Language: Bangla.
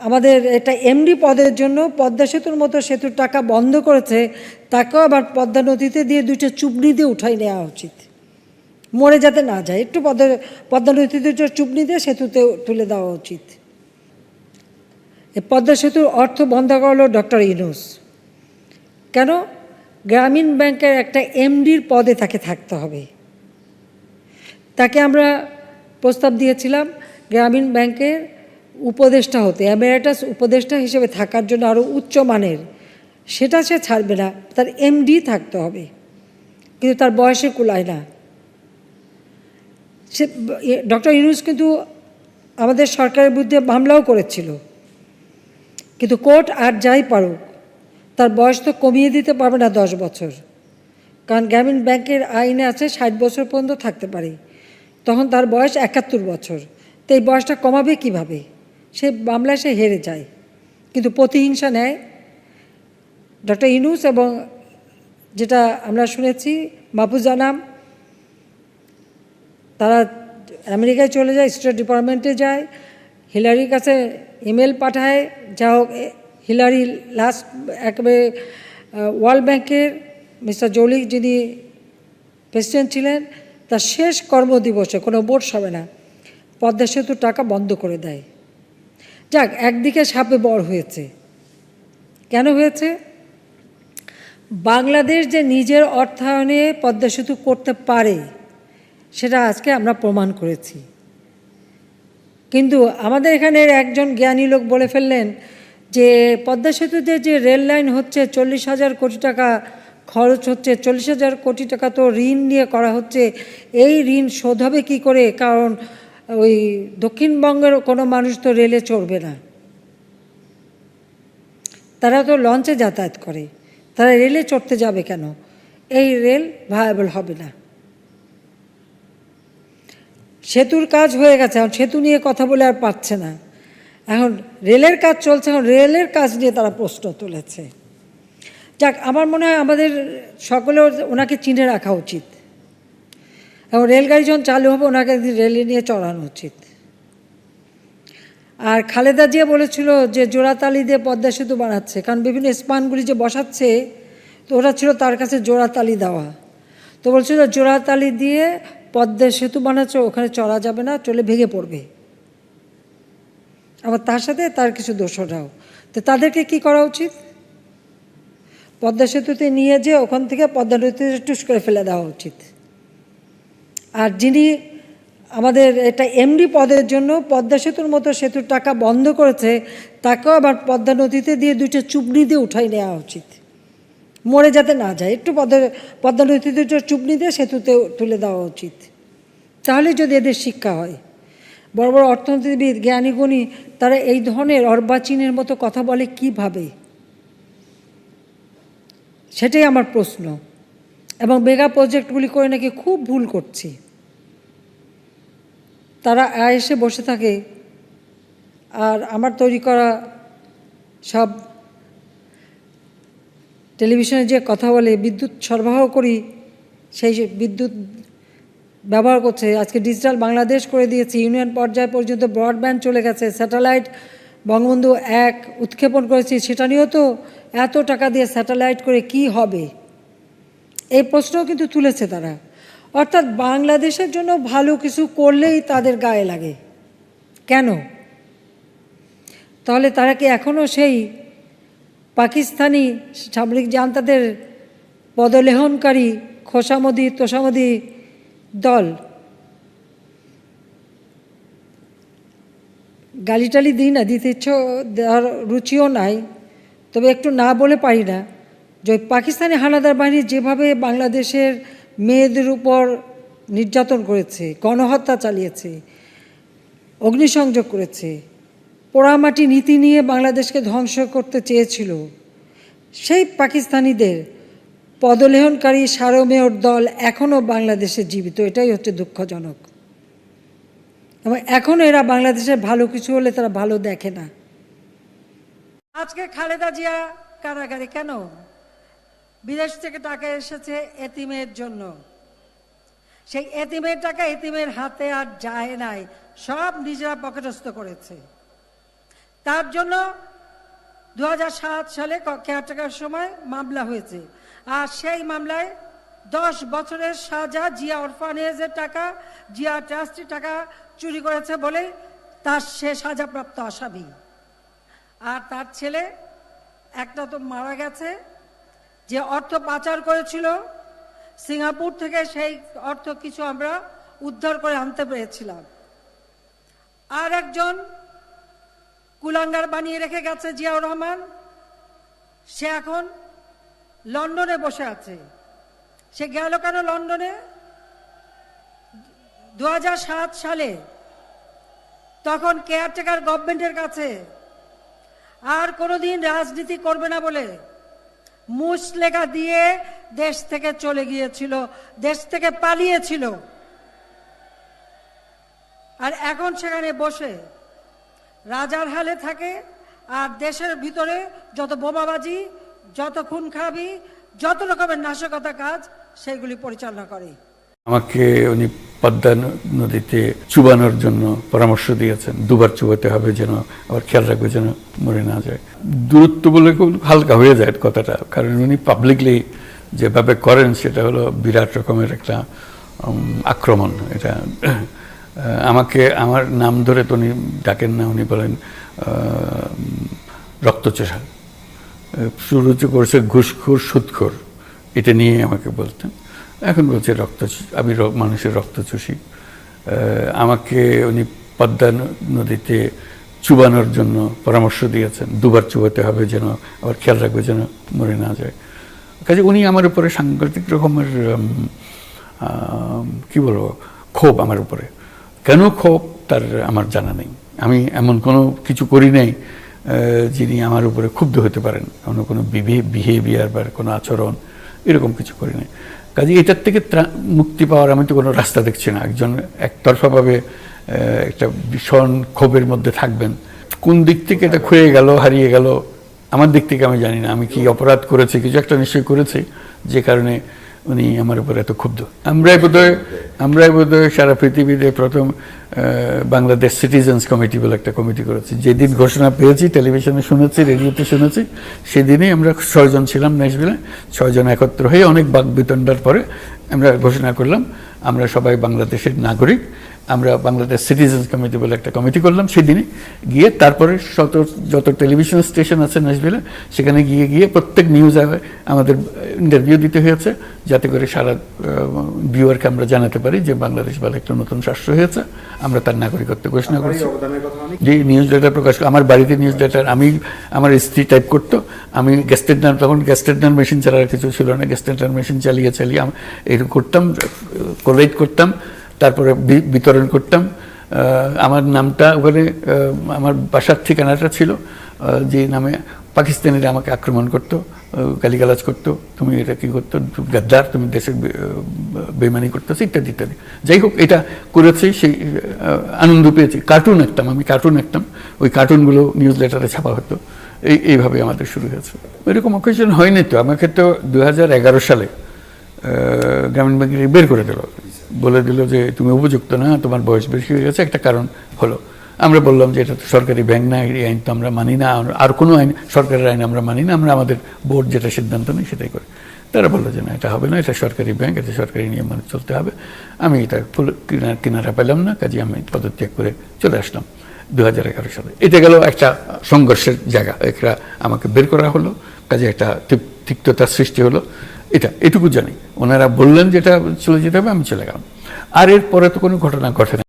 আমাদের এটা এমডি পদের জন্য পদ্মা সেতুর মতো সেতুর টাকা বন্ধ করেছে, তাকেও আবার পদ্মা নদীতে দিয়ে দুইটা চুবনি দিয়ে উঠাই নেওয়া উচিত, মরে যাতে না যায়। একটু পদ্মা নদীতে দুটো চুবনি দিয়ে সেতুতে তুলে দেওয়া উচিত। এই পদ্মা সেতুর অর্থ বন্ধ করলো ডক্টর ইউনূস। কেন? গ্রামীণ ব্যাংকের একটা এমডির পদে তাকে থাকতে হবে। তাকে আমরা প্রস্তাব দিয়েছিলাম গ্রামীণ ব্যাংকের উপদেষ্টা হতে, এমেরিটাস উপদেষ্টা হিসেবে থাকার জন্য আরও উচ্চমানের। সেটা সে ছাড়বে না, তার এমডি থাকতে হবে, কিন্তু তার বয়সে কুলায় না। সে ডক্টর ইউনূস কিন্তু আমাদের সরকারের বিরুদ্ধে মামলাও করেছিল, কিন্তু কোর্ট আর যাই পারুক তার বয়স তো কমিয়ে দিতে পারবে না 10 বছর, কারণ গ্রামীণ ব্যাংকের আইনে আছে 60 বছর পর্যন্ত থাকতে পারে, তখন তার বয়স 71 বছর। তো এই বয়সটা কমাবে কিভাবে? সে মামলায় সে হেরে যায়, কিন্তু প্রতিহিংসা নেয় ডক্টর ইউনূস। এবং যেটা আমরা শুনেছি মাহফুজ আনাম, তারা আমেরিকায় চলে যায়, স্টেট ডিপার্টমেন্টে যায়, হিলারির কাছে ইমেল পাঠায়। যা হোক, হিলারি লাস্ট একেবারে ওয়ার্ল্ড ব্যাংকের মিস্টার জোলিক যিনি প্রেসিডেন্ট ছিলেন, তার শেষ কর্মদিবসে কোনো বোর্ড হবে না, পদ্মা সেতুর টাকা বন্ধ করে দেয়। যাক, একদিকে সাপে বড় হয়েছে। কেন হয়েছে? বাংলাদেশ যে নিজের অর্থায়নে পদ্মা সেতু করতে পারে সেটা আজকে আমরা প্রমাণ করেছি। কিন্তু আমাদের এখানের একজন জ্ঞানী লোক বলে ফেললেন যে পদ্মা সেতুতে যে রেল লাইন হচ্ছে 40,000 কোটি টাকা খরচ হচ্ছে, 40,000 কোটি টাকা তো ঋণ নিয়ে করা হচ্ছে, এই ঋণ শোধ হবে কী করে? কারণ ওই দক্ষিণবঙ্গের কোনো মানুষ তো রেলে চড়বে না, তারা তো লঞ্চে যাতায়াত করে, তারা রেলে চড়তে যাবে কেন? এই রেল ভায়াবল হবে না। সেতুর কাজ হয়ে গেছে, এখন সেতু নিয়ে কথা বলে আর পাচ্ছে না, এখন রেলের কাজ চলছে, এখন রেলের কাজ নিয়ে তারা প্রশ্ন তুলেছে। যাক, আমার মনে হয় আমাদের সকলেও ওনাকে চিনে রাখা উচিত, এবং রেলগাড়ি যখন চালু হবে ওনাকে রেলে নিয়ে চড়ানো উচিত। আর খালেদা জিয়া বলেছিল যে জোড়াতালি দিয়ে পদ্মা সেতু বানাচ্ছে, কারণ বিভিন্ন স্পানগুলি যে বসাচ্ছে, তো ওরা ছিল তার কাছে জোড়াতালি দেওয়া, তো বলছিল জোড়াতালি দিয়ে পদ্মা সেতু বানাচ্ছে, ওখানে চড়া যাবে না, চলে ভেঙে পড়বে। আবার তার সাথে তার কিছু দোষরাও, তো তাদেরকে কি করা উচিত? পদ্মা সেতুতে নিয়ে যে ওখান থেকে পদ্মা নদীতে টুস করে ফেলে দেওয়া উচিত। আর যিনি আমাদের এটা এমডি পদের জন্য পদ্মা সেতুর মতো সেতুর টাকা বন্ধ করেছে, তাকেও আবার পদ্মা নদীতে দিয়ে দুইটা চুবনি দিয়ে উঠাই নেওয়া উচিত, মরে যাতে না যায়। একটু পদ্মা নদীতে দুটো চুবনি দিয়ে সেতুতে তুলে দেওয়া উচিত। তাহলে যদি এদের শিক্ষা হয়। বড় বড় অর্থনীতিবিদ, জ্ঞানীগুণী, তারা এই ধরনের অর্বাচীনের মতো কথা বলে কিভাবে? সেটাই আমার প্রশ্ন। এবং মেগা প্রজেক্টগুলি করে নাকি খুব ভুল করছি, তারা এসে বসে থাকে, আর আমার তৈরি করা সব টেলিভিশনে যে কথা বলে বিদ্যুৎ সরবরাহ করি, সেই বিদ্যুৎ ব্যবহার করছে। আজকে ডিজিটাল বাংলাদেশ করে দিয়েছে, ইউনিয়ন পর্যায় পর্যন্ত ব্রডব্যান্ড চলে গেছে, স্যাটেলাইট বঙ্গবন্ধু 1 উৎক্ষেপণ করেছি, সেটা নিয়েও তো এত টাকা দিয়ে স্যাটেলাইট করে কি হবে? এই প্রশ্নও কিন্তু তুলেছে তারা। অর্থাৎ বাংলাদেশের জন্য ভালো কিছু করলেই তাদের গায়ে লাগে। কেন? তাহলে তারা কি এখনও সেই পাকিস্তানি সামরিক জান্তাদের পদলেহনকারী খোসামদি তোষামদি দল? গালিটালি দিই না, দিতে ইচ্ছে দেওয়ার রুচিও নাই, তবে একটু না বলে পারি না যে পাকিস্তানি হানাদার বাহিনী যেভাবে বাংলাদেশের মেয়েদের উপর নির্যাতন করেছে, গণহত্যা চালিয়েছে, অগ্নিসংযোগ করেছে, পোড়ামাটি নীতি নিয়ে বাংলাদেশকে ধ্বংস করতে চেয়েছিল, সেই পাকিস্তানিদের পদলেহনকারী সারমেয়র দল এখনও বাংলাদেশে জীবিত। এটাই হচ্ছে দুঃখজনক। এবং এখনও এরা বাংলাদেশের ভালো কিছু হলে তারা ভালো দেখে না। আজকে খালেদা জিয়া কারাগারে কেন? বিদেশ থেকে টাকা এসেছে এতিমের জন্য, সেই এতিমের টাকা এতিমের হাতে আর যায় নাই, সব নিজেরা পকেটস্থ করেছে। তার জন্য 2007 সালে কেয়ারটেকার সময় মামলা হয়েছে, আর সেই মামলায় 10 বছরের সাজা, জিয়া অরফানেজের টাকা, জিয়া ট্রাস্টের টাকা চুরি করেছে বলে তার সে সাজাপ্রাপ্ত আসামি। আর তার ছেলে একটা তো মারা গেছে, যে অর্থ পাচার করেছিল সিঙ্গাপুর থেকে, সেই অর্থ কিছু আমরা উদ্ধার করে আনতে পেরেছিলাম। আর একজন কুলাঙ্গার বানিয়ে রেখে গেছে জিয়াউর রহমান, সে এখন লন্ডনে বসে আছে। সে গেল কেন লন্ডনে? 2007 সালে তখন কেয়ারটেকার গভর্নমেন্টের কাছে আর কোনোদিন রাজনীতি করবে না বলে মুচলেখা দিয়ে দেশ থেকে চলে গিয়েছিল, দেশ থেকে পালিয়েছিল। আর এখন সেখানে বসে রাজার হালে থাকে, আর দেশের ভিতরে যত বোমাবাজি, যত খুন খারাপি, যত রকমের নাশকতা কাজ, সেগুলি পরিচালনা করে। আমাকে উনি পদ্মা নদীতে চুবানোর জন্য পরামর্শ দিয়েছেন, দুবার চুবাতে হবে, যেন আবার খেয়াল রাখবে যেন মরে না যায়। দূরত্ব বলে খুব হালকা হয়ে যায় কথাটা, কারণ উনি পাবলিকলি যেভাবে করেন সেটা হলো বিরাট রকমের একটা আক্রমণ। এটা আমাকে আমার নাম ধরে তো উনি ডাকেন না, উনি বলেন রক্তচোষা, শুরু করেছে ঘুষখোর সুদখোর, এটা নিয়ে আমাকে বলতেন। এখন বলছে আমি মানুষের রক্ত চুষি। আমাকে উনি পদ্মা নদীতে চুবানোর জন্য পরামর্শ দিয়েছেন, দুবার চুবাতে হবে, যেন আবার খেয়াল রাখবে যেন মরে না যায়। কাজে উনি আমার উপরে সাংঘাতিক রকমের কি বলবো ক্ষোভ আমার উপরে। কেন ক্ষোভ তার আমার জানা নেই। আমি এমন কোনো কিছু করি নাই যিনি আমার উপরে ক্ষুব্ধ হতে পারেন, কোনো বিহেভিয়ার বা কোনো আচরণ এরকম কিছু করি নাই। কাজে এটার থেকে মুক্তি পাওয়ার আমি তো কোনো রাস্তা দেখছি না। একজন একতরফাভাবে একটা ভীষণ ক্ষোভের মধ্যে থাকবেন, কোন দিক থেকে এটা ক্ষয়ে গেল, হারিয়ে গেল, আমার দিক থেকে আমি জানি না। আমি কি অপরাধ করেছি, কিছু একটা নিশ্চয়ই করেছি যে কারণে উনি আমার উপর এত ক্ষুব্ধ। আমরাই বোধহয় সারা পৃথিবীতে প্রথম বাংলাদেশ সিটিজেন্স কমিটি বলে একটা কমিটি করেছি। যেদিন ঘোষণা পেয়েছি, টেলিভিশনে শুনেছি, রেডিওতে শুনেছি, সেদিনই আমরা 6 জন ছিলাম ন্যাশভিলে। 6 জন একত্র হয়ে অনেক বাক বিতণ্ডার পরে আমরা ঘোষণা করলাম আমরা সবাই বাংলাদেশের নাগরিক। আমরা বাংলাদেশ সিটিজেন্স কমিটি বলে একটা কমিটি করলাম। সেদিনে গিয়ে তারপরে যত টেলিভিশন স্টেশন আছে ন্যাশভিলে, সেখানে গিয়ে প্রত্যেক নিউজ আমাদের ইন্টারভিউ দিতে হয়েছে, যাতে করে সারা ভিউয়ারকে আমরা জানাতে পারি যে বাংলাদেশ বলে একটা নতুন রাষ্ট্র হয়েছে, আমরা তার নাগরিকত্ব ঘোষণা করেছি। যে নিউজ লেটার প্রকাশ, আমার বাড়িতে নিউজ লেটার আমার স্ত্রী টাইপ করতো, আমি তখন গ্যাস্টেডনার মেশিন ছাড়া আর কিছু ছিল না, গ্যাস্টেডনার মেশিন চালিয়ে এরকম করতাম, কোলাইট করতাম, তারপরে বিতরণ করতাম। আমার নামটা ওখানে আমার বাসার ঠিকানাটা ছিল, যে নামে পাকিস্তানিরা আমাকে আক্রমণ করতো, গালিগালাজ করতো, তুমি এটা কী করতো, গাদ্দার, তুমি দেশের বেইমানি করতেছো, ইত্যাদি ইত্যাদি। যাই হোক, এটা করেছি, সেই আনন্দ পেয়েছি। আমি কার্টুন আঁকতাম, ওই কার্টুনগুলো নিউজ লেটারে ছাপা হতো। এইভাবে আমাদের শুরু হয়েছে। এরকম অকেশন হয়নি তো। আমাকে তো 2011 সালে গ্রামীণ ব্যাংক বের করে দিল, বলে দিল যে তুমি উপযুক্ত না, তোমার বয়স বেশি হয়ে গেছে, একটা কারণ হলো। আমরা বললাম যে এটা তো সরকারি ব্যাংক না, এই আইন তো আমরা মানি না, আর কোনো আইন, সরকারের আইন আমরা মানি না, আমরা আমাদের বোর্ড যেটা সিদ্ধান্ত নেই সেটাই করি। তারা বললো যে না, এটা হবে না, এটা সরকারি ব্যাংক, এটা সরকারি নিয়ম মানে চলতে হবে। আমি এটা কিনারা পেলাম না, কাজে আমি পদত্যাগ করে চলে আসলাম 2011 সালে। এটা গেল একটা সংঘর্ষের জায়গা, একটা আমাকে বের করা হলো, কাজে একটা তিক্ততার সৃষ্টি হলো। এটুকু জানি। ওনারা বললেন যেটা চলে যেতে হবে, আমি চলে গেলাম। আর এর পরে তো কোনো ঘটনা ঘটে না।